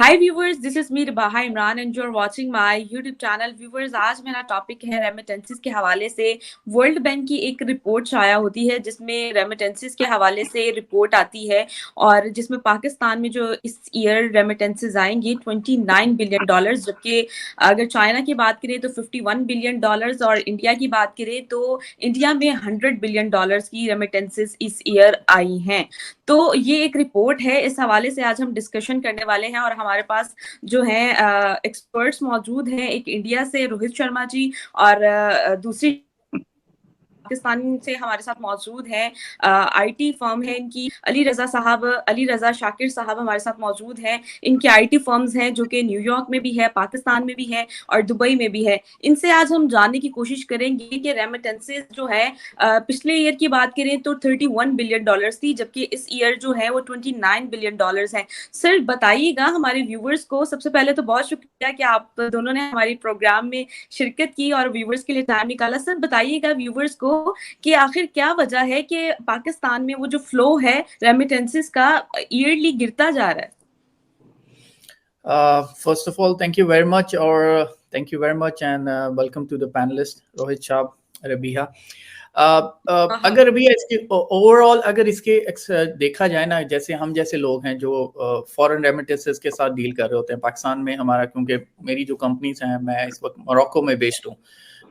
Hi viewers, this is me Rabaha Imran and you are watching my YouTube channel. Viewers, आज मेरा topic है remittances के हवाले से। वर्ल्ड बैंक की एक रिपोर्ट शाया होती है जिसमें रेमिटेंसेस के हवाले से रिपोर्ट आती है और जिसमें पाकिस्तान में जो इस ईयर रेमिटेंसेस आएंगी 29 बिलियन डॉलर्स, जबकि अगर चाइना की बात करें तो 51 बिलियन डॉलर्स और इंडिया की बात करें तो इंडिया में 100 बिलियन डॉलर्स की रेमिटेंसेस इस ईयर आई हैं। तो ये एक रिपोर्ट है, इस हवाले से आज हम डिस्कशन करने वाले हैं और हमारे पास जो है एक्सपर्ट्स मौजूद हैं। एक इंडिया से रोहित शर्मा जी और दूसरी पाकिस्तान से हमारे साथ मौजूद हैं। आईटी फर्म है इनकी, अली रजा शाकिर साहब हमारे साथ मौजूद हैं। इनकी आईटी फर्म्स हैं जो कि न्यूयॉर्क में भी है, पाकिस्तान में भी है और दुबई में भी है। इनसे आज हम जानने की कोशिश करेंगे कि रेमिटेंसेस जो है पिछले ईयर की बात करें तो 31 बिलियन डॉलर्स थी, जबकि इस ईयर जो है वो 29 बिलियन डॉलर्स है। सर बताइएगा हमारे व्यूवर्स को। सबसे पहले तो बहुत शुक्रिया कि आप दोनों ने हमारी प्रोग्राम में शिरकत की और व्यूवर्स के लिए टाइम निकाला। सर बताइएगा व्यूवर्स को कि आखिर क्या वजह है कि पाकिस्तान में वो जो फ्लो है रेमिटेंसेस का ईयरली गिरता जा रहा है। First of all, thank you very much, and welcome to the panelist Rohit Shah, Rabiha. अगर अभी इसके ओवरऑल अगर इसके देखा जाए ना, जैसे हम जैसे लोग हैं जो फॉरेन रेमिटेंसेस के साथ डील कर रहे होते हैं पाकिस्तान में, हमारा क्योंकि मेरी जो कंपनीज हैं, मैं इस वक्त मोरक्को में बेस्ड हूँ,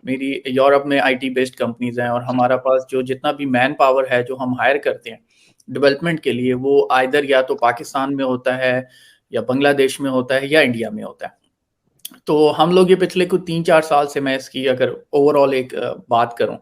मेरी यूरोप में आईटी बेस्ड कंपनीज हैं, और हमारा पास जो जितना भी मैन पावर है जो हम हायर करते हैं डेवलपमेंट के लिए, वो आइदर या तो पाकिस्तान में होता है या बांग्लादेश में होता है या इंडिया में होता है। तो हम लोग ये पिछले कुछ 3-4 साल से, मैं इसकी अगर ओवरऑल एक बात करूं,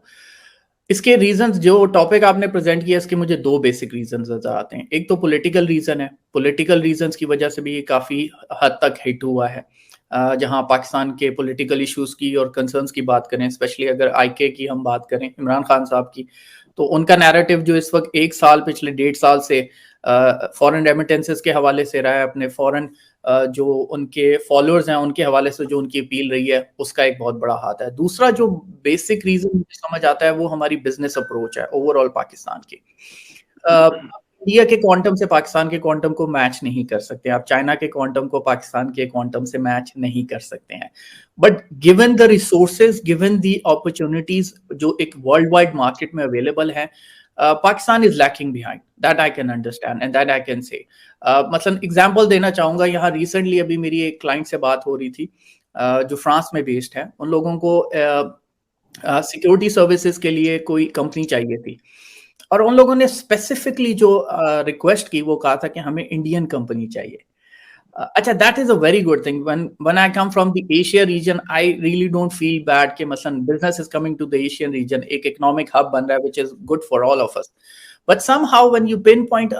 इसके रीजंस, जो टॉपिक आपने प्रेजेंट किया, इसके मुझे 2 बेसिक रीजंस नजर आते हैं। एक तो पॉलिटिकल रीजन है, पॉलिटिकल रीजंस की वजह से भी ये काफ़ी हद तक हिट हुआ है। जहां पाकिस्तान के पॉलिटिकल इश्यूज की और कंसर्न्स की बात करें, स्पेशली अगर आईके की हम बात करें, इमरान खान साहब की, तो उनका नैरेटिव जो इस वक्त 1 साल पिछले 1.5 साल से फॉरेन रेमिटेंसेस के हवाले से रहा है, अपने फॉरेन जो उनके फॉलोअर्स हैं उनके हवाले से जो उनकी अपील रही है, उसका एक बहुत बड़ा हाथ है। दूसरा जो बेसिक रीजन समझ आता है वो हमारी बिजनेस अप्रोच है ओवरऑल पाकिस्तान की। इंडिया के क्वांटम से पाकिस्तान के क्वांटम को मैच नहीं कर सकते आप, चाइना के क्वांटम को पाकिस्तान के क्वांटम से मैच नहीं कर सकते हैं। But given the resources, given the opportunities जो एक वर्ल्ड वाइड मार्केट में अवेलेबल है, Pakistan is lacking behind, that I can understand and that I can say. मतलब एग्जांपल देना चाहूंगा, यहाँ रिसेंटली अभी मेरी एक क्लाइंट से बात हो रही थी जो फ्रांस में बेस्ड है। उन लोगों को सिक्योरिटी सर्विसेज के लिए कोई कंपनी चाहिए थी, और उन लोगों ने स्पेसिफिकली जो रिक्वेस्ट की वो कहा था कि हमें इंडियन कंपनी चाहिए। अच्छा, that is a very good thing. When I come from the Asia region, I really don't feel bad कि मसलन business is coming to the Asian region, एक इकोनॉमिक हब बन रहा है, which is good for all of us. But somehow when you pin point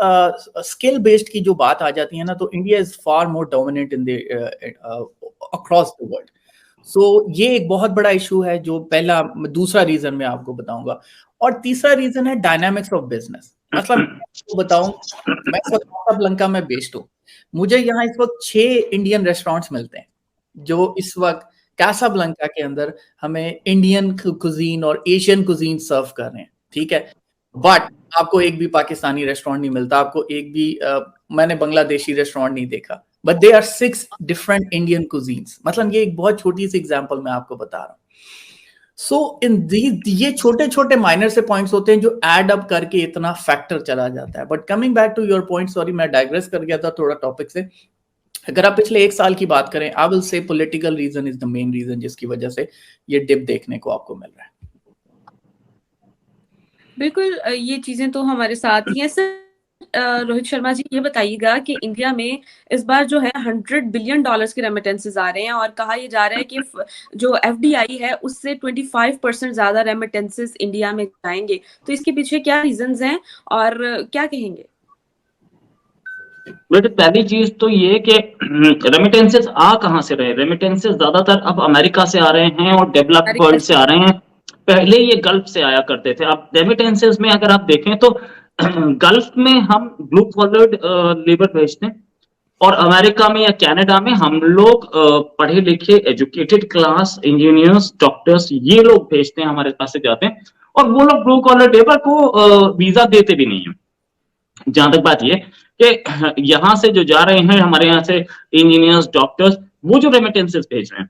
skill based की जो बात आ जाती है ना, तो India is far more dominant in the across the world. सो ये एक बहुत बड़ा इशू है, जो पहला। दूसरा रीजन मैं आपको बताऊंगा, और तीसरा रीजन है डायनामिक्स ऑफ बिजनेस। मतलब आपको बताऊं, मैं इस वक्त कासाब्लंका में बेस्ड हूँ, मुझे यहाँ इस वक्त 6 इंडियन रेस्टोरेंट्स मिलते हैं जो इस वक्त कासाब्लंका के अंदर हमें इंडियन कुजीन और एशियन कुजीन सर्व कर रहे हैं, ठीक है। बट आपको एक भी पाकिस्तानी रेस्टोरेंट नहीं मिलता, आपको एक भी मैंने बांग्लादेशी रेस्टोरेंट नहीं देखा। But they are 6 different Indian cuisines. मतलब ये एक बहुत छोटी सी एग्जांपल मैं आपको बता रहा हूँ। सो इन ये छोटे छोटे माइनर से पॉइंट्स होते हैं जो एड अप करके इतना फैक्टर चला जाता है। But coming back to your point, sorry मैं डाइग्रेस कर गया था थोड़ा टॉपिक से। अगर आप पिछले 1 साल की बात करें, I will say political reason is the main reason जिसकी वजह से ये डिप देखने को आपको मिल रहा है। बिल्कुल, ये चीजें तो हमारे साथ ही हैं। सर रोहित शर्मा जी, ये बताइएगा कि इंडिया में इस बार जो है 100 बिलियन डॉलर्स के रेमिटेंसेस आ रहे हैं और कहा यह जा रहा है कि जो एफडीआई है उससे 25% ज्यादा रेमिटेंसेस इंडिया में जाएंगे। तो इसके पीछे क्या रीजंस हैं और क्या कहेंगे? बेटे, पहली चीज तो ये कि रेमिटेंसेस आ कहां से रहे। रेमिटेंसेस ज्यादातर अब अमेरिका से आ रहे हैं और डेवलप्ड वर्ल्ड से आ रहे हैं। पहले ये गल्फ से आया करते थे। अब रेमिटेंसेस में अगर आप देखें तो गल्फ में हम ब्लू कॉलर्ड लेबर भेजते हैं, और अमेरिका में या कनाडा में हम लोग पढ़े लिखे एजुकेटेड क्लास इंजीनियर्स, डॉक्टर्स, ये लोग भेजते हैं, हमारे पास से जाते हैं, और वो लोग ब्लू कॉलर लेबर को वीजा देते भी नहीं है। जहां तक बात ये कि यहाँ से जो जा रहे हैं हमारे यहाँ से इंजीनियर्स, डॉक्टर्स, वो जो रेमिटेंसेस भेज रहे हैं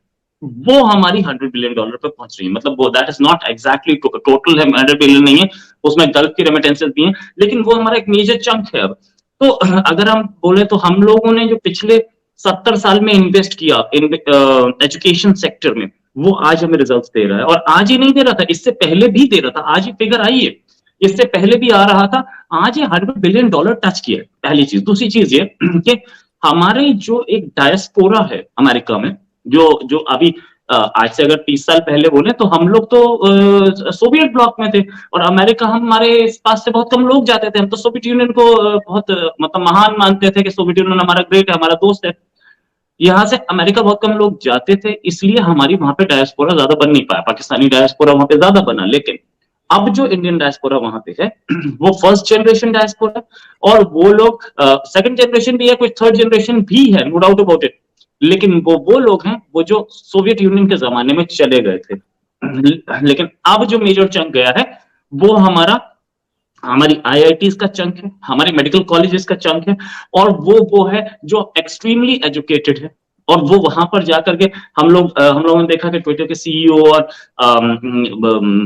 वो हमारी $100 बिलियन पे पहुंच रही है। मतलब वो that is not exactly total 100 billion नहीं है, उसमें गल्फ की रेमिटेंसेस भी हैं, लेकिन वो हमारा एक मेजर चंक है अब। तो अगर हम बोले तो हम लोगों ने जो पिछले 70 साल में इन्वेस्ट किया इन एजुकेशन सेक्टर में, वो आज हमें रिजल्ट्स दे रहा है। और आज ही नहीं दे रहा था, इससे पहले भी दे रहा था, आज ही फिगर आई है, इससे पहले भी आ रहा था, आज ये $100 बिलियन टच किया है। पहली चीज। दूसरी चीज ये कि हमारे जो एक डायस्पोरा है अमेरिका में, जो अभी आज से अगर 30 साल पहले बोले तो हम लोग तो सोवियत ब्लॉक में थे, और अमेरिका हमारे पास से बहुत कम लोग जाते थे। हम तो सोवियत यूनियन को बहुत मतलब महान मानते थे कि सोवियत यूनियन हमारा ग्रेट है, हमारा दोस्त है। यहाँ से अमेरिका बहुत कम लोग जाते थे, इसलिए हमारी वहां पे डायस्पोरा ज्यादा बन नहीं पाया। पाकिस्तानी डायस्पोरा वहां पे ज्यादा बना, लेकिन अब जो इंडियन डायस्पोरा वहां पे है वो फर्स्ट जनरेशन डायस्पोरा, और वो लोग सेकंड जनरेशन भी है, कुछ थर्ड जनरेशन भी है, नो डाउट अबाउट इट, लेकिन वो लोग हैं वो जो सोवियत यूनियन के जमाने में चले गए थे। लेकिन अब जो मेजर चंक गया है वो हमारी आईआईटीज का चंक है, हमारे मेडिकल कॉलेजेस का चंक है, और वो है जो एक्सट्रीमली एजुकेटेड है। और वो वहां पर जाकर के हम लोगों ने देखा कि ट्विटर के सीईओ और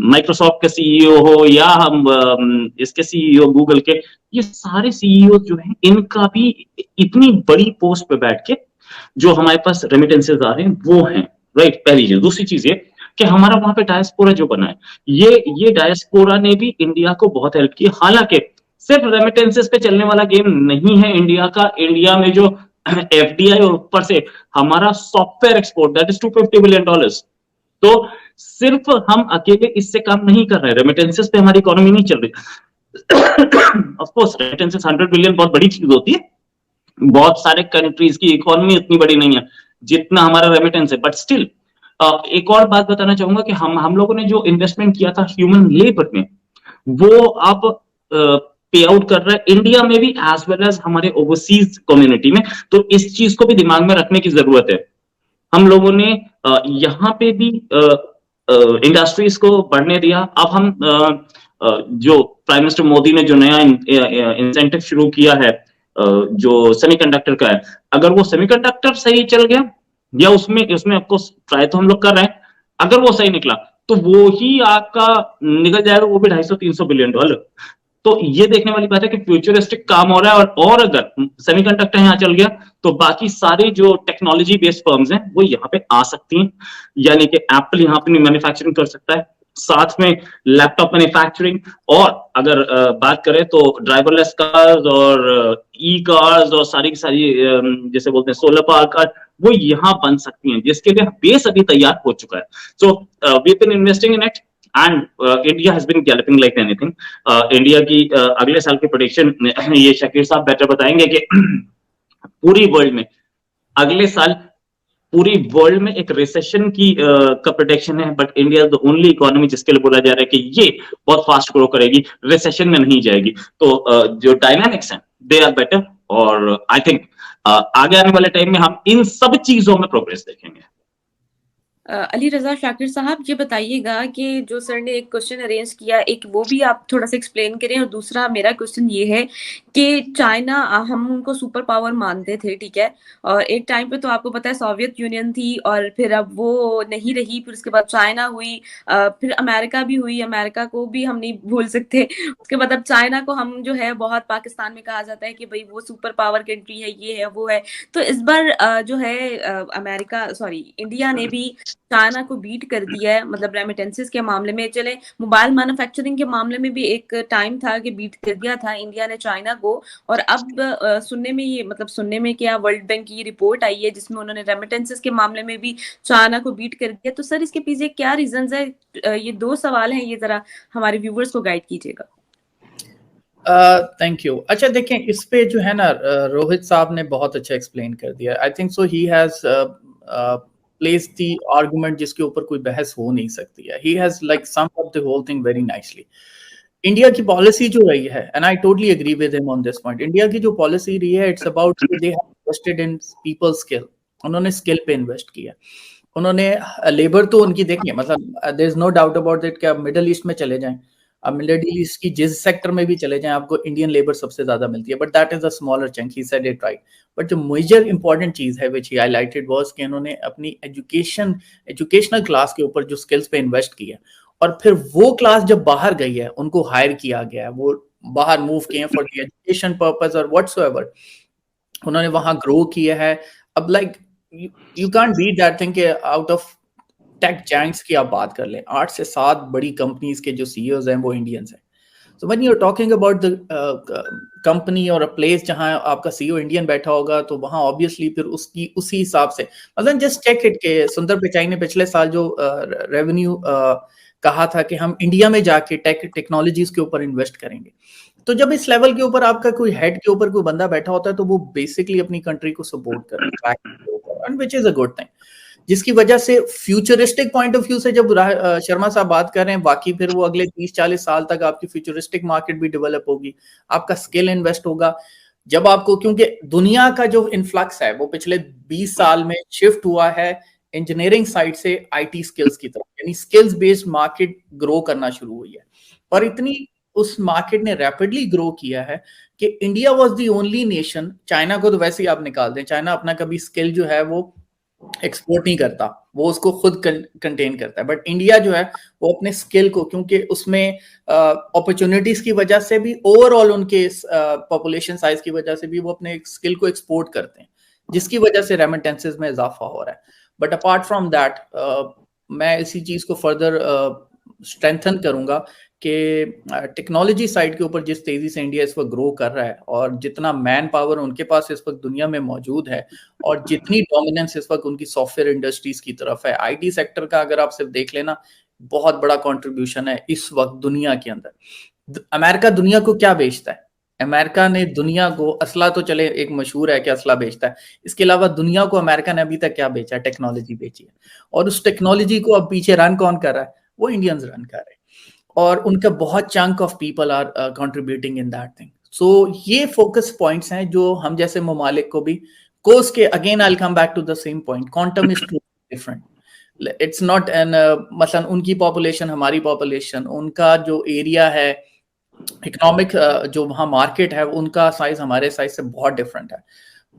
माइक्रोसॉफ्ट के सीईओ हो, या हम इसके सीईओ गूगल के, ये सारे सीईओ जो हैं इनका भी इतनी बड़ी पोस्ट पे बैठ के जो हमारे पास रेमिटेंसेस आ रहे हैं वो हैं, राइट। पहली चीज। दूसरी चीज ये कि हमारा वहां पे डायस्पोरा जो बना है, ये डायस्पोरा ने भी इंडिया को बहुत हेल्प की। हालांकि सिर्फ रेमिटेंसेस पे चलने वाला गेम नहीं है इंडिया का। इंडिया में जो एफडीआई और ऊपर से हमारा software export, that is $250 billion. तो सिर्फ हम अकेले इससे काम नहीं कर रहे, रेमिटेंसेस पे हमारी इकोनॉमी नहीं चल रही। ऑफ कोर्स रेमिटेंसेस 100 बिलियन बहुत बड़ी चीज होती है, बहुत सारे कंट्रीज की इकोनॉमी इतनी बड़ी नहीं है जितना हमारा रेमिटेंस है, बट स्टिल एक और बात बताना चाहूंगा कि हम लोगों ने जो इन्वेस्टमेंट किया था ह्यूमन लेबर में, वो अब पे आउट कर रहा है इंडिया में भी एज वेल एज हमारे ओवरसीज कम्युनिटी में। तो इस चीज को भी दिमाग में रखने की जरूरत है। हम लोगों ने यहाँ पे भी इंडस्ट्रीज को बढ़ने दिया। अब हम जो प्राइम मिनिस्टर मोदी ने जो नया इंसेंटिव शुरू किया है जो सेमीकंडक्टर का है, अगर वो सेमीकंडक्टर सही चल गया, या उसमें ऑफकोर्स ट्राई तो हम लोग कर रहे हैं, अगर वो सही निकला तो वो ही आपका निकल जाएगा, वो भी $250-300 बिलियन। तो ये देखने वाली बात है कि फ्यूचरिस्टिक काम हो रहा है, और अगर सेमीकंडक्टर यहाँ चल गया तो बाकी सारे जो टेक्नोलॉजी बेस्ड फर्म्स हैं वो यहाँ पे आ सकती हैं। यानी कि एप्पल यहाँ पे मैन्युफैक्चरिंग कर सकता है, साथ में लैपटॉप मैन्युफैक्चरिंग, और अगर बात करें तो ड्राइवरलेस कार्स और ई कार्स और सारी की सारी जैसे बोलते हैं सोलर पावर कार, वो यहाँ बन सकती हैं, जिसके लिए बेस अभी तैयार हो चुका है। So we been investing in it, and India has been galloping like anything. India की अगले साल की प्रेडिक्शन ये शकीर साहब बेटर बताएंगे कि पूरी वर्ल्ड में अगले साल पूरी वर्ल्ड में एक रिसेशन की का प्रोटेक्शन है, but India is the only economy जिसके लिए बोला जा रहा है कि ये बहुत फास्ट ग्रो करेगी, रिसेशन में नहीं जाएगी। तो जो डायनामिक्स हैं दे आर बेटर, और आई थिंक आगे आने वाले टाइम में हम इन सब चीजों में प्रोग्रेस देखेंगे। अली रजा शाकिर साहब, ये बताइएगा कि जो सर ने एक क्वेश्चन अरेंज किया, एक वो भी आप थोड़ा सा एक्सप्लेन करें, और दूसरा मेरा क्वेश्चन ये है कि चाइना, हम उनको सुपर पावर मानते थे, ठीक है, और एक टाइम पे तो आपको पता है सोवियत यूनियन थी, और फिर अब वो नहीं रही, फिर उसके बाद चाइना हुई, फिर अमेरिका भी हुई, अमेरिका को भी हम नहीं भूल सकते। उसके बाद अब चाइना को हम जो है बहुत, पाकिस्तान में कहा जाता है कि भाई वो सुपर पावर कंट्री है, ये है वो है। तो इस बार जो है इंडिया ने भी चाइना को बीट कर दिया है, मतलब रेमिटेंसेस के मामले में। चले मोबाइल मैन्युफैक्चरिंग के मामले में भी एक टाइम था कि बीट कर दिया था इंडिया ने चाइना को, और अब सुनने में क्या, वर्ल्ड बैंक की रिपोर्ट आई है जिसमें उन्होंने रेमिटेंसेस के मामले में भी चाइना को बीट कर दिया। तो सर इसके पीछे क्या रीजंस है? ये दो सवाल हैं, ये जरा हमारे व्यूवर्स को गाइड कीजिएगा। Thank you. अच्छा देखें, इस पे जो है ना रोहित साहब ने बहुत अच्छा एक्सप्लेन कर दिया। I think so he has placed the argument जिसके ऊपर कोई बहस हो नहीं सकती है। He has like summed up the whole thing very nicely. India की पॉलिसी जो रही है, and I totally agree with him on this point, India की जो पॉलिसी रही है, it's about they have invested in people skill. उन्होंने skill पे इन्वेस्ट किया, उन्होंने लेबर तो उनकी देखिए, मतलब there is no doubt about that कि आप मिडिल ईस्ट में चले जाएं, आप मिडिल ईस्ट की जिस सेक्टर में भी चले जाएं आपको इंडियन लेबर सबसे ज्यादा मिलती है, but that is a smaller chunk, he said it right. But जो मेजर इंपॉर्टेंट चीज है विच ही हाईलाइटेड वाज कि इन्होंने अपनी एजुकेशनल क्लास के ऊपर जो स्किल्स पे इन्वेस्ट किया, और फिर वो क्लास जब बाहर गई है उनको हायर किया गया है, वो बाहर मूव किए हैं फॉर द एजुकेशन पर्पस और व्हाटसोएवर, उन्होंने वहां ग्रो किया है। अब like you can't beat that thing के आउट ऑफ टेक जायंट्स की आप बात कर लें, 8 से 7 बड़ी कंपनीज के जो सीईओज हैं वो इंडियंस हैं। So when you are talking about the company और अ प्लेस जहां आपका सीईओ इंडियन बैठा होगा, तो वहां ऑब्वियसली फिर उसकी उसी हिसाब से, मतलब जस्ट चेक इट के सुंदर पिचाई ने पिछले साल जो रेवेन्यू कहा था कि हम इंडिया में जाके टेक्नोलॉजीज के ऊपर इन्वेस्ट करेंगे। तो जब इस लेवल के ऊपर आपका कोई हेड के ऊपर कोई बंदा बैठा होता है तो वो बेसिकली अपनी कंट्री को सपोर्ट कर रहा है, and which is a good thing, जिसकी वजह से फ्यूचरिस्टिक पॉइंट ऑफ व्यू से जब शर्मा साहब बात कर रहे हैं, बाकी फिर वो अगले 30-40 साल तक आपकी फ्यूचरिस्टिक मार्केट भी डेवलप होगी, आपका स्किल इन्वेस्ट होगा। जब आपको, क्योंकि दुनिया का जो इन्फ्लक्स है वो पिछले 20 साल में शिफ्ट हुआ है इंजीनियरिंग साइड से आईटी स्किल्स की तरफ, यानी स्किल्स बेस्ड मार्केट ग्रो करना शुरू हुई है, और इतनी उस मार्केट ने रैपिडली ग्रो किया है कि India was the only nation, China को तो वैसे ही आप निकाल दें, चाइना अपना कभी स्किल जो है वो एक्सपोर्ट नहीं करता, वो उसको खुद कंटेन करता है, बट इंडिया जो है वो अपने स्किल को, क्योंकि उसमें अपॉर्चुनिटीज की वजह से भी, ओवरऑल उनके पॉपुलेशन साइज की वजह से भी वो अपने स्किल को एक्सपोर्ट करते हैं, जिसकी वजह से रेमिटेंसेस में इजाफा हो रहा है। बट अपार्ट फ्रॉम दैट मैं इसी चीज को फर्दर स्ट्रेंथन करूंगा कि टेक्नोलॉजी साइड के ऊपर जिस तेजी से इंडिया इस वक्त ग्रो कर रहा है, और जितना मैन पावर उनके पास इस वक्त दुनिया में मौजूद है, और जितनी डोमिनेंस इस वक्त उनकी सॉफ्टवेयर इंडस्ट्रीज की तरफ है, आईटी सेक्टर का अगर आप सिर्फ देख लेना, बहुत बड़ा कंट्रीब्यूशन है इस वक्त दुनिया के अंदर। अमेरिका दुनिया को क्या बेचता है? अमेरिका ने दुनिया को, असला तो चले एक मशहूर है कि असला बेचता है, इसके अलावा दुनिया को अमेरिका ने अभी तक क्या बेचा है? टेक्नोलॉजी बेची है, और उस टेक्नोलॉजी को अब पीछे रन कौन कर रहा है? वो इंडियंस रन कर रहे हैं, और उनका बहुत chunk of people are contributing in that thing. So ये फोकस पॉइंट्स हैं जो हम जैसे ममालिक को भी कोर्स के, again I will come back to the same point, quantum is too different, it's not an, मसलन उनकी पॉपुलेशन हमारी पॉपुलेशन, उनका जो एरिया है इकोनॉमिक, जो वहाँ मार्केट है उनका साइज हमारे साइज से बहुत डिफरेंट है।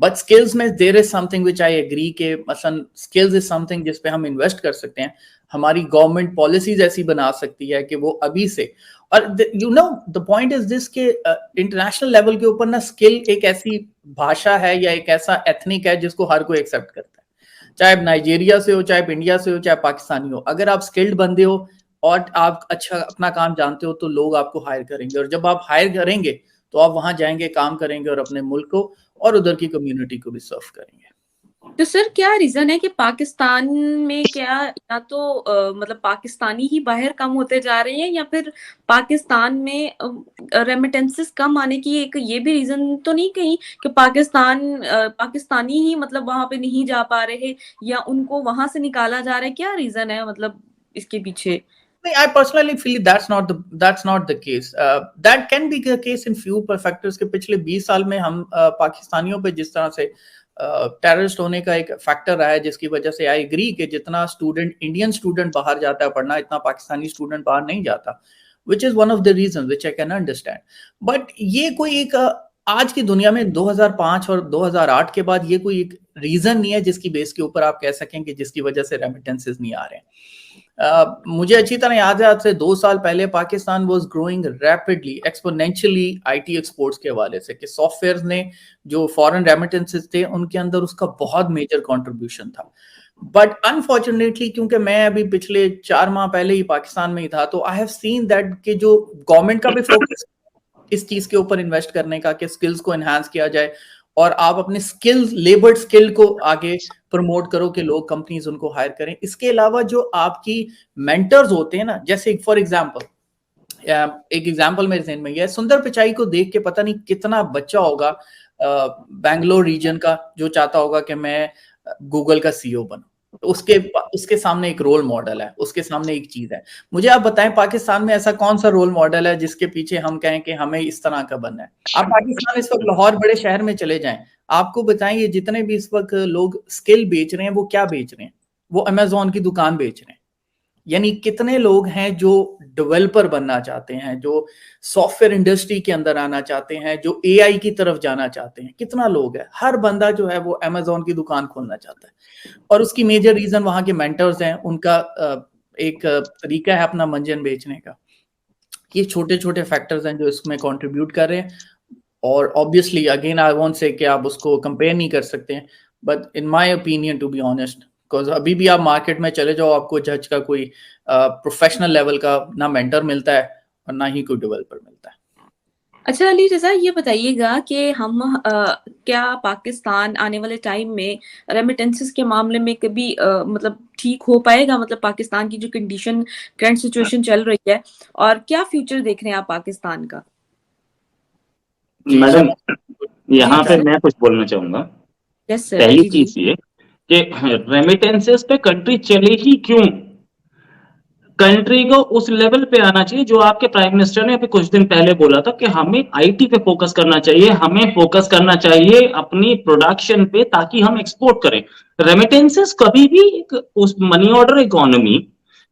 बट स्किल्स में there is something which I agree के, मसलन स्किल्स इज समथिंग जिस पे हम इन्वेस्ट कर सकते हैं, हमारी गवर्नमेंट पॉलिसीज ऐसी बना सकती है कि वो अभी से, और you know the point is this के इंटरनेशनल लेवल के ऊपर ना स्किल एक ऐसी भाषा है या एक ऐसा एथनिक है जिसको हर कोई एक्सेप्ट करता है, चाहे आप नाइजीरिया से हो, चाहे आप इंडिया से हो, चाहे पाकिस्तानी हो, अगर आप स्किल्ड बंदे हो और आप अच्छा अपना काम जानते हो तो लोग आपको हायर करेंगे, और जब आप हायर करेंगे तो आप वहां जाएंगे, काम करेंगे, और अपने मुल्क को और उधर की कम्युनिटी को भी सर्व करेंगे। तो सर क्या रीजन है कि पाकिस्तान में क्या, या तो मतलब पाकिस्तानी ही बाहर कम होते जा रहे हैं, या फिर पाकिस्तान में रेमिटेंसेस कम आने की एक ये भी रीजन तो नहीं कहीं कि पाकिस्तानी ही मतलब वहां पे नहीं जा पा रहे, या उनको वहां से निकाला जा रहा है? क्या रीजन है मतलब इसके पीछे? I personally feel that's not the case. That can be the case in few factors के पिछले 20 साल में हम पाकिस्तानियों पे जिस तरह से टेररिस्ट होने का एक फैक्टर रहा है, जिसकी वजह से आई एग्री कि जितना स्टूडेंट, इंडियन स्टूडेंट बाहर जाता है पढ़ना, इतना पाकिस्तानी स्टूडेंट बाहर नहीं जाता, which is one of the reason which I can understand. But ये कोई एक आज की दुनिया में 2005 और 2008 के बाद ये कोई एक रीजन नहीं है जिसकी बेस के ऊपर आप कह सकें कि जिसकी वजह से रेमिटेंसेस नहीं आ रहे हैं। मुझे अच्छी तरह याद है, आज से 2 साल पहले Pakistan was growing rapidly, exponentially IT exports के हवाले से, कि सॉफ्टवेयर ने जो फॉरेन रेमिटेंसेस थे उनके अंदर उसका बहुत मेजर कंट्रीब्यूशन था। बट अनफॉर्चुनेटली, क्योंकि मैं अभी पिछले 4 माह पहले ही पाकिस्तान में ही था, तो आई हैव सीन दैट कि जो गवर्नमेंट का भी फोकस इस चीज के ऊपर इन्वेस्ट करने का कि स्किल्स को एनहांस किया जाए, और आप अपने स्किल्स, लेबर स्किल को आगे प्रमोट करो कि लोग, कंपनीज उनको हायर करें। इसके अलावा जो आपकी मेंटर्स होते हैं ना, जैसे फॉर एग्जांपल, एक एग्जांपल मेरे ज़हन में ये है, सुंदर पिचाई को देख के पता नहीं कितना बच्चा होगा बैंगलोर रीजन का जो चाहता होगा कि मैं गूगल का सीईओ बनूं, तो उसके सामने एक रोल मॉडल है, उसके सामने एक चीज है। मुझे आप बताएं पाकिस्तान में ऐसा कौन सा रोल मॉडल है जिसके पीछे हम कहें कि हमें इस तरह का बनना है? आप पाकिस्तान इस वक्त लाहौर बड़े शहर में चले जाएं, आपको बताएं ये जितने भी इस वक्त लोग स्किल बेच रहे हैं वो क्या बेच रहे हैं? वो अमेज़न की दुकान बेच रहे हैं। यानी कितने लोग हैं जो डेवलपर बनना चाहते हैं, जो सॉफ्टवेयर इंडस्ट्री के अंदर आना चाहते हैं, जो एआई की तरफ जाना चाहते हैं, कितना लोग है? हर बंदा जो है वो अमेज़न की दुकान खोलना चाहता है और उसकी मेजर रीजन वहाँ के मेंटर्स हैं, उनका एक तरीका है अपना मंजन बेचने का। ये छोटे-छोटे फैक्टर्स हैं जो इसमें कंट्रीब्यूट कर रहे हैं और obviously again I won't say कि आप उसको कंपेयर नहीं कर सकते हैं, but in my opinion to be honest, because अभी भी आप मार्केट में चले जाओ, आपको जज का कोई प्रोफेशनल लेवल का ना मेंटर मिलता है और ना ही कोई डेवलपर मिलता है। अच्छा अली रजा, ये बताइएगा कि हम क्या पाकिस्तान आने वाले टाइम में रेमिटेंसेस के मामले में कभी मतलब ठीक हो पाएगा? मतलब पाकिस्तान की जो कंडीशन, करंट सिचुएशन चल रही है, और क्या फ्यूचर देख रहे हैं आप पाकिस्तान का? मैडम, यहाँ पे मैं कुछ बोलना चाहूंगा। Yes sir. पहली चीज ये कि रेमिटेंसेस पे कंट्री चले ही क्यों? कंट्री को उस लेवल पे आना चाहिए जो आपके प्राइम मिनिस्टर ने अभी कुछ दिन पहले बोला था कि हमें आईटी पे फोकस करना चाहिए, हमें फोकस करना चाहिए अपनी प्रोडक्शन पे, ताकि हम एक्सपोर्ट करें। रेमिटेंसेस कभी भी उस मनी ऑर्डर इकोनॉमी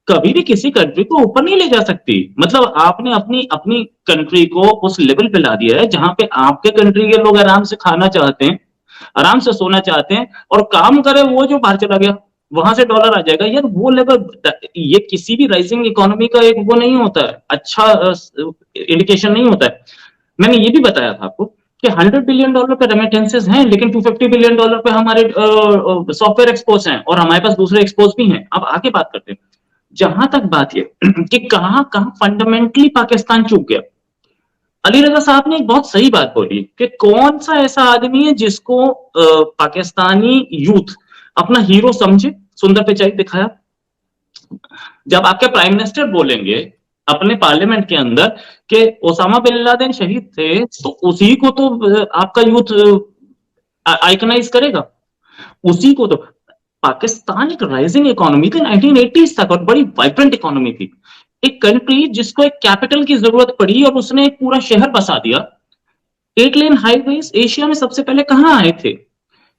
कभी भी किसी कंट्री को ऊपर नहीं ले जा सकती। मतलब आपने अपनी अपनी कंट्री को उस लेवल पे ला दिया है जहां पे आपके कंट्री के लोग आराम से खाना चाहते हैं, आराम से सोना चाहते हैं, और काम करे वो जो बाहर चला गया वहां से डॉलर आ जाएगा। यार वो लेवल, ये किसी भी राइजिंग इकोनॉमी का एक वो नहीं होता है, अच्छा इंडिकेशन नहीं होता है। मैंने ये भी बताया था आपको कि $100 बिलियन पे रेमिटेंसेस हैं, लेकिन $250 बिलियन पे हमारे सॉफ्टवेयर एक्सपोर्ट्स हैं और हमारे पास दूसरे एक्सपोर्ट्स भी हैं। अब आगे बात करते हैं। जहां तक बात ये कि कहां फंडामेंटली पाकिस्तान चूक गया, अली रजा साहब ने एक बहुत सही बात बोली कि कौन सा ऐसा आदमी है जिसको पाकिस्तानी यूथ अपना हीरो समझे। सुंदर पिचाई दिखाया। जब आपके प्राइम मिनिस्टर बोलेंगे अपने पार्लियामेंट के अंदर कि ओसामा बिन लादेन शहीद थे, तो उसी को तो आपका यूथ आइकनाइज करेगा, उसी को तो। पाकिस्तान एक राइजिंग इकोनॉमी थी 1980s तक और बड़ी वाइब्रेंट इकोनॉमी थी। एक कंट्री जिसको एक कैपिटल की जरूरत पड़ी और उसने एक पूरा शहर बसा दिया। 8 लेन हाईवेज एशिया में सबसे पहले कहां आए थे?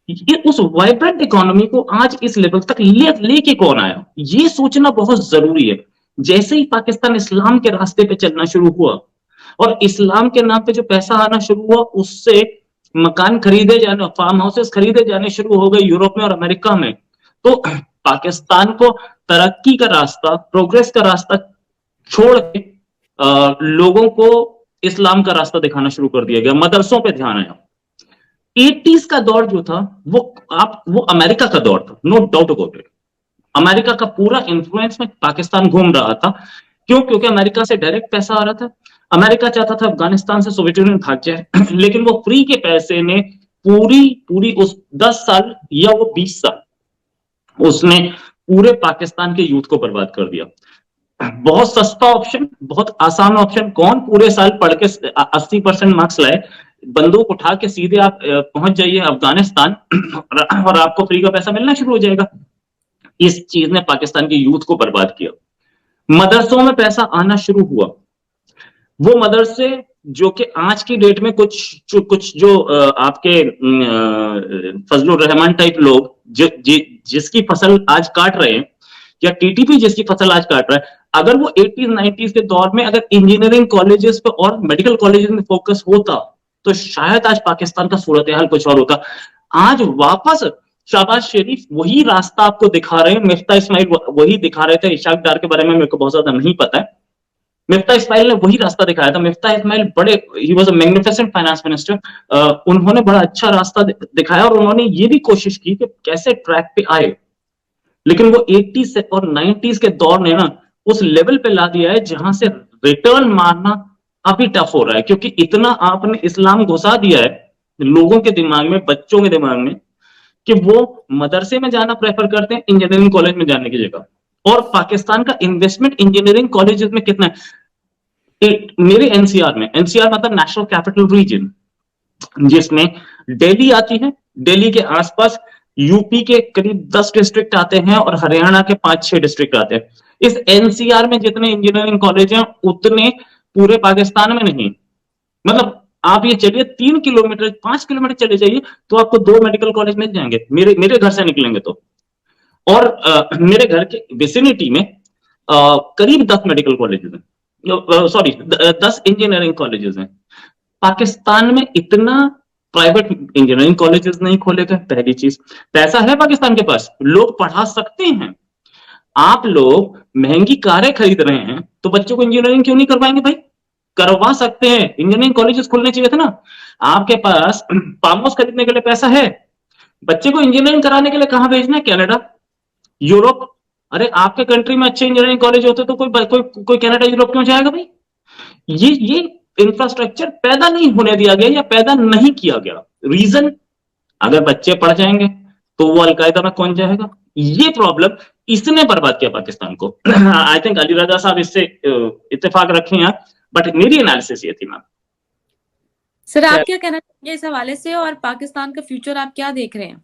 ये उस वाइब्रेंट इकोनॉमी को आज इस लेवल तक लेके कौन आया, ये सोचना बहुत जरूरी है। जैसे ही पाकिस्तान इस्लाम के रास्ते पे चलना शुरू हुआ और इस्लाम के नाम पे जो पैसा आना शुरू हुआ, उससे मकान खरीदे जाने, फार्म हाउसेस खरीदे जाने शुरू हो गए यूरोप में और अमेरिका में, तो पाकिस्तान को तरक्की का रास्ता, प्रोग्रेस का रास्ता छोड़ के लोगों को इस्लाम का रास्ता दिखाना शुरू कर दिया गया। मदरसों पे ध्यान आया। 80s का दौर जो था वो अमेरिका का दौर था, no doubt about it. America का पूरा इन्फ्लुएंस में पाकिस्तान घूम रहा था। क्यों? क्योंकि अमेरिका से डायरेक्ट पैसा आ रहा था। अमेरिका चाहता था अफगानिस्तान से सोवियत यूनियन भाग जाए, लेकिन वो फ्री के पैसे ने पूरी उस 10 साल या वो 20 साल उसने पूरे पाकिस्तान के यूथ को बर्बाद कर दिया। बहुत सस्ता ऑप्शन, बहुत आसान ऑप्शन। कौन पूरे साल पढ़ के 80% मार्क्स लाए? बंदूक उठा के सीधे आप पहुंच जाइए अफगानिस्तान और आपको फ्री का पैसा मिलना शुरू हो जाएगा। इस चीज ने पाकिस्तान के यूथ को बर्बाद किया। मदरसों में पैसा आना शुरू हुआ। वो मदरसे जो कि आज की डेट में कुछ जो आपके फजलुर रहमान टाइप लोग जिसकी फसल आज काट रहे हैं, या टीटीपी जिसकी फसल आज काट रहा है, अगर वो 80s 90s के दौर में अगर इंजीनियरिंग कॉलेजेस पे और मेडिकल कॉलेजेस में फोकस होता, तो शायद आज पाकिस्तान का सूरत हाल कुछ और होता। आज वापस शहबाज शरीफ वही रास्ता आपको दिखा रहे हैं, मिफ्ता इस्माइल वही दिखा रहे थे। इशाक डार के बारे में मेरे को बहुत ज्यादा नहीं पता है। मिफ्ता इस्माइल ने वही रास्ता दिखाया था। Miftah Ismail he was a magnificent finance minister. उन्होंने बड़ा अच्छा रास्ता दिखाया और उन्होंने ये भी कोशिश की कि कैसे ट्रैक पे आए। लेकिन वो 80s और 90s के दौर ने ना उस लेवल पे ला दिया है जहां से रिटर्न मारना अभी टफ हो रहा है, क्योंकि इतना आपने इस्लाम घुसा दिया है लोगों के दिमाग में, बच्चों के दिमाग में, कि वो मदरसे में जाना प्रेफर करते हैं इंजीनियरिंग कॉलेज में जाने की जगह। और पाकिस्तान का इन्वेस्टमेंट इंजीनियरिंग कॉलेजेस में कितना है? मेरे एनसीआर मतलब नेशनल कैपिटल रीजन, जिसमें दिल्ली आती है, दिल्ली के आसपास यूपी के करीब 10 डिस्ट्रिक्ट आते हैं और हरियाणा के 5-6 डिस्ट्रिक्ट आते हैं। इस एनसीआर में जितने इंजीनियरिंग कॉलेज हैं उतने पूरे पाकिस्तान में नहीं। मतलब आप ये चलिए 3 किलोमीटर 5 किलोमीटर चले जाइए तो आपको 2 मेडिकल कॉलेज मिल जाएंगे, मेरे घर से निकलेंगे तो। और मेरे घर के विसिनिटी में करीब 10 मेडिकल कॉलेज हैं। सॉरी 10 इंजीनियरिंग कॉलेजेस हैं। पाकिस्तान में इतना प्राइवेट इंजीनियरिंग कॉलेजेस नहीं खोले गए। पहली चीज, पैसा है पाकिस्तान के पास, लोग पढ़ा सकते हैं। आप लोग महंगी कारें खरीद रहे हैं तो बच्चों को इंजीनियरिंग क्यों नहीं करवाएंगे भाई? करवा सकते हैं, इंजीनियरिंग कॉलेजेस खोलने चाहिए थे ना। आपके पास फार्म हाउस खरीदने के लिए पैसा है, बच्चे को इंजीनियरिंग कराने के लिए कहां भेजना है? Canada, Europe. अरे आपके कंट्री में अच्छे इंजीनियरिंग कॉलेज होते तो कोई कनाडा यूरोप क्यों जाएगा भाई? ये इंफ्रास्ट्रक्चर पैदा नहीं होने दिया गया या पैदा नहीं किया गया। रीजन, अगर बच्चे पढ़ जाएंगे तो वो अलकायदा में कौन जाएगा? ये प्रॉब्लम इसने बर्बाद किया पाकिस्तान को। आई थिंक अली रजा साहब इससे इत्तेफाक रखें यार, बट मेरी एनालिसिस ये थी मैम। सर आप क्या कहना चाहिए इस हवाले से, और पाकिस्तान का फ्यूचर आप क्या देख रहे हैं?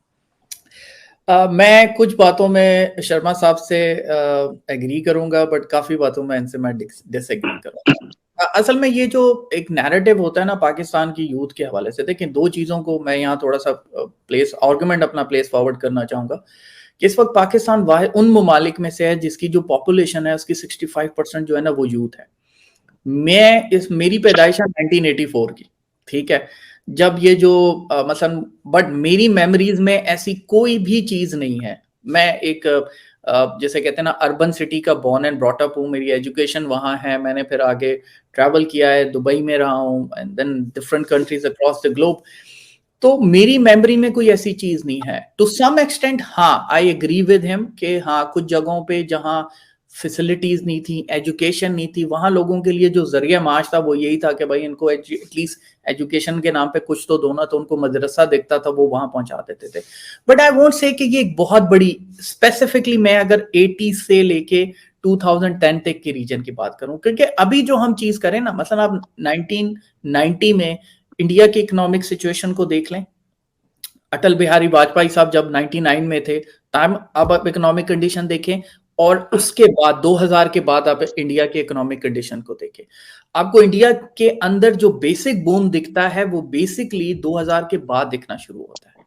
मैं कुछ बातों में शर्मा साहब से एग्री करूंगा, बट काफी बातों में इनसे मैं डिसएग्री करूंगा। असल में ये जो एक नैरेटिव होता है ना पाकिस्तान की यूथ के हवाले से, देखिए दो चीजों को मैं यहाँ थोड़ा सा आर्गुमेंट अपना प्लेस फॉरवर्ड करना चाहूंगा कि इस वक्त पाकिस्तान उन ममालिक में से है जिसकी जो पॉपुलेशन है उसकी 65% जो है ना वो यूथ है। मेरी पैदाइश है 1984 की, ठीक है, जब ये जो मसलन, बट मेरी मेमोरीज में ऐसी कोई भी चीज नहीं है। मैं एक जैसे कहते हैं ना अर्बन सिटी का बॉर्न एंड ब्रॉट अप हूँ, मेरी एजुकेशन वहाँ है, मैंने फिर आगे ट्रैवल किया है, दुबई में रहा हूँ and then different countries across the globe. तो मेरी मेमोरी में कोई ऐसी चीज नहीं है। टू सम एक्सटेंट हाँ, आई एग्री विद हिम कि हाँ कुछ जगहों पे जहाँ फैसिलिटीज नहीं थी, एजुकेशन नहीं थी, वहां लोगों के लिए जो जरिया माश था वो यही था कि भाई इनको एटलीस्ट एजुकेशन के नाम पे कुछ तो दो ना, तो उनको मदरसा दिखता था वो वहां पहुंचा देते थे। बट आई वोंट से कि ये एक बहुत बड़ी, स्पेसिफिकली मैं अगर 80 से लेके 2010 तक के रीजन की बात करूं, क्योंकि अभी जो हम चीज करें ना, मतलब आप 1990 में इंडिया की इकोनॉमिक सिचुएशन को देख लें, अटल बिहारी वाजपेयी साहब जब 99 में थे टाइम, अब आप इकोनॉमिक कंडीशन देखें, और उसके बाद 2000 के बाद आप इंडिया के इकोनॉमिक कंडीशन को देखें, आपको इंडिया के अंदर जो बेसिक बूम दिखता है वो बेसिकली 2000 के बाद दिखना शुरू होता है।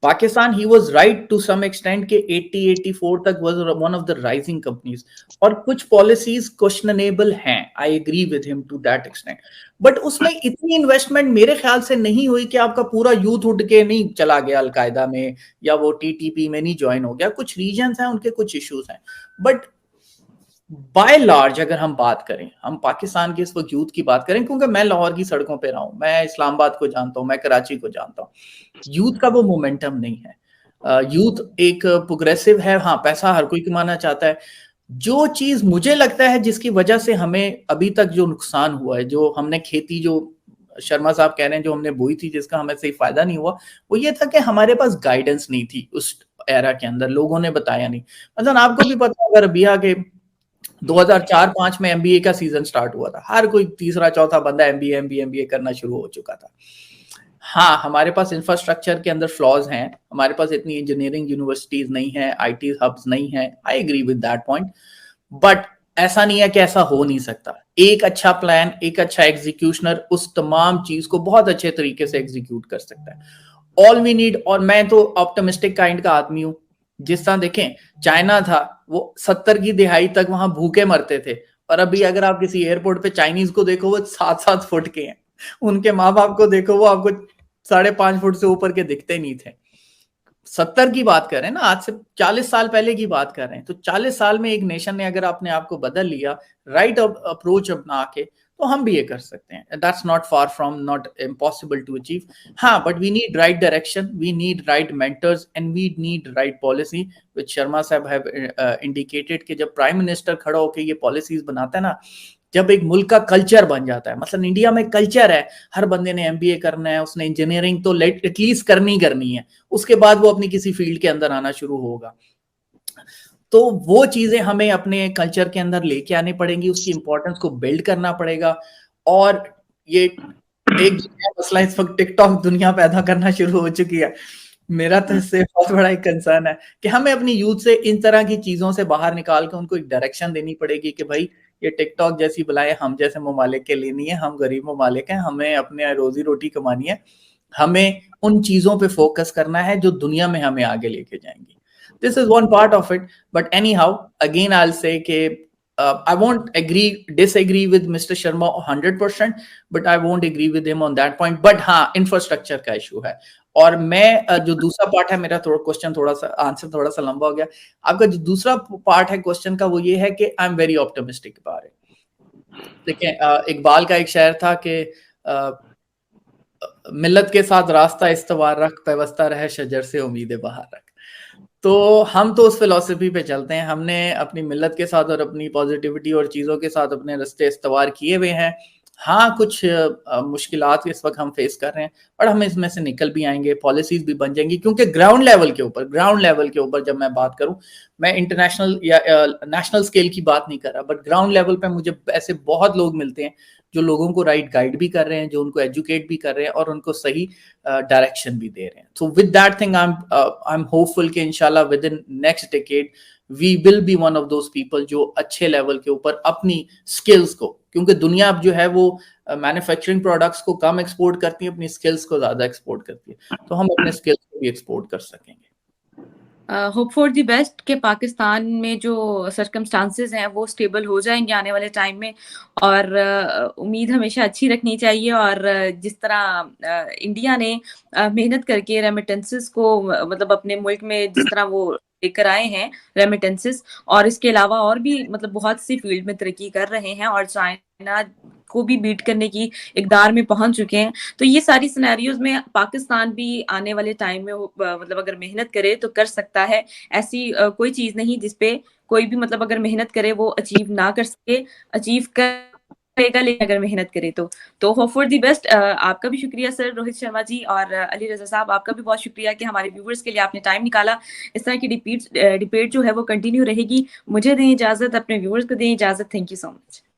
Pakistan, he was right to some extent के 80-84 तक was one of the rising companies, और कुछ पॉलिसीज क्वेश्चनेबल हैं, I agree with him to that extent, but उसमें इतनी इन्वेस्टमेंट मेरे ख्याल से नहीं हुई कि आपका पूरा यूथ उठ के नहीं चला गया अलकायदा में या वो टीटीपी में नहीं ज्वाइन हो गया। कुछ रीजंस हैं, उनके कुछ इश्यूज हैं, बट बाय लार्ज अगर हम बात करें, हम पाकिस्तान के इस वक्त यूथ की बात करें, क्योंकि मैं लाहौर की सड़कों पे रहा हूं, मैं इस्लामाबाद को जानता हूं, मैं कराची को जानता हूं, यूथ का वो मोमेंटम नहीं है। यूथ एक प्रोग्रेसिव है, हाँ पैसा हर कोई कमाना चाहता है। जो चीज मुझे लगता है जिसकी वजह से हमें अभी तक जो नुकसान हुआ है, जो हमने खेती, जो शर्मा साहब कह रहे हैं जो हमने बोई थी जिसका हमें सही फायदा नहीं हुआ, वो ये था कि हमारे पास गाइडेंस नहीं थी उस एरा के अंदर, लोगों ने बताया नहीं। मतलब आपको भी पता होगा रबिया के 2004-5 में एमबीए का सीजन स्टार्ट हुआ था, हर कोई तीसरा चौथा बंदा एमबीए करना शुरू हो चुका था। हाँ, हमारे पास इंफ्रास्ट्रक्चर के अंदर फ्लॉज हैं, हमारे पास इतनी इंजीनियरिंग यूनिवर्सिटीज नहीं है, आईटी हब्स नहीं है, I agree with that point, but ऐसा नहीं है कि ऐसा हो नहीं सकता। एक अच्छा प्लान, एक अच्छा एग्जीक्यूशनर उस तमाम चीज को बहुत अच्छे तरीके से एग्जीक्यूट कर सकता है। ऑल वी नीड, और मैं तो ऑप्टिमिस्टिक काइंड का आदमी हूं, जिस तरह देखें चाइना था, वो 70 की दिहाई तक वहां भूखे मरते थे, और अभी अगर आप किसी एयरपोर्ट पे चाइनीज को देखो वो 7-7 फुट के हैं, उनके माँ बाप को देखो वो आपको 5.5 फुट से ऊपर के दिखते नहीं थे। 70 की बात कर रहे हैं ना, आज से 40 साल पहले की बात कर रहे हैं। तो 40 साल में एक नेशन ने अगर अपने आप को बदल लिया, राइट अप्रोच अपना के, तो हम भी ये कर सकते हैं। That's not far from not impossible to achieve. हाँ, but we need right direction, we need right mentors and we need right policy, which Sharma साहब हैव इंडिकेटेड कि जब प्राइम मिनिस्टर खड़ा होकर ये पॉलिसीज बनाता है ना, जब एक मुल्क का कल्चर बन जाता है, मतलब इंडिया में कल्चर है हर बंदे ने एमबीए करना है, उसने इंजीनियरिंग तो एटलीस्ट करनी है, उसके बाद वो अपनी किसी फील्ड के अंदर आना शुरू होगा। तो वो चीजें हमें अपने कल्चर के अंदर लेके आनी पड़ेंगी, उसकी इंपॉर्टेंस को बिल्ड करना पड़ेगा। और ये एक मसला इस वक्त टिकटॉक दुनिया पैदा करना शुरू हो चुकी है। मेरा तो इससे बहुत बड़ा एक कंसर्न है कि हमें अपनी यूथ से इन तरह की चीजों से बाहर निकाल के उनको एक डायरेक्शन देनी पड़ेगी कि भाई ये टिकटॉक जैसी बलाएं हम जैसे ममालिक के लिए नहीं है, हम गरीब ममालिक हैं, हमें अपने रोजी रोटी कमानी है, हमें उन चीजों पे फोकस करना है जो दुनिया में हमें आगे लेके जाएंगी। This is one part of it, but any how again I will से कि I won't disagree with Mr. Sharma 100%, but I won't agree with him on that point. But हाँ, इंफ्रास्ट्रक्चर का इशू है। और मैं जो दूसरा पार्ट है मेरा, क्वेश्चन थोड़ा सा आंसर थोड़ा सा लंबा हो गया। आपका जो दूसरा पार्ट है क्वेश्चन का, वो ये है कि I am very optimistic about it. देखिए, इकबाल का एक शेर था कि मिल्लत के साथ रास्ता इस्तवार रख, पैवस्ता रहे शजर से उम्मीद बहार रख। तो हम तो उस फिलॉसफी पे चलते हैं। हमने अपनी मिल्लत के साथ और अपनी पॉजिटिविटी और चीज़ों के साथ अपने रास्ते इस्तवार किए हुए हैं। हाँ, कुछ मुश्किलात इस वक्त हम फेस कर रहे हैं, और हम इसमें से निकल भी आएंगे, पॉलिसीज भी बन जाएंगी। क्योंकि ग्राउंड लेवल के ऊपर जब मैं बात करूं, मैं इंटरनेशनल या नेशनल स्केल की बात नहीं कर रहा, बट ग्राउंड लेवल पे मुझे ऐसे बहुत लोग मिलते हैं जो लोगों को राइट गाइड भी कर रहे हैं, जो उनको एजुकेट भी कर रहे हैं और उनको सही डायरेक्शन भी दे रहे हैं। So with that thing I am hopeful कि इंशाल्लाह within next decade we will be one of those people जो अच्छे लेवल के ऊपर अपनी स्किल्स को, क्योंकि दुनिया अब जो है वो मैन्युफैक्चरिंग प्रोडक्ट्स को कम एक्सपोर्ट करती है, अपनी स्किल्स को ज्यादा एक्सपोर्ट करती है, तो हम अपने स्किल्स को भी एक्सपोर्ट कर सकेंगे। होप फॉर द बेस्ट के पाकिस्तान में जो सर्कमस्टांसेस हैं वो स्टेबल हो जाएंगे आने वाले टाइम में, और उम्मीद हमेशा अच्छी रखनी चाहिए। और जिस तरह इंडिया ने मेहनत करके रेमिटेंसेस को मतलब अपने मुल्क में जिस तरह वो लेकर आए हैं रेमिटेंसेस, और इसके अलावा और भी मतलब बहुत सी फील्ड में तरक्की कर रहे हैं और चाइना को भी बीट करने की इकदार में पहुंच चुके हैं, तो ये सारी सिनेरियोज में पाकिस्तान भी आने वाले टाइम में मतलब अगर मेहनत करे तो कर सकता है। ऐसी कोई चीज नहीं जिसपे कोई भी मतलब अगर मेहनत करे वो अचीव ना कर सके, अचीव करेगा लेकिन अगर मेहनत करे तो होप फॉर दी बेस्ट। आपका भी शुक्रिया सर रोहित शर्मा जी, और अली रजा साहब आपका भी बहुत शुक्रिया कि हमारे व्यूवर्स के लिए आपने टाइम निकाला। इस तरह की डिबेट जो है वो कंटिन्यू रहेगी। मुझे दें इजाजत, अपने व्यूवर्स को दें इजाजत। Thank you so much.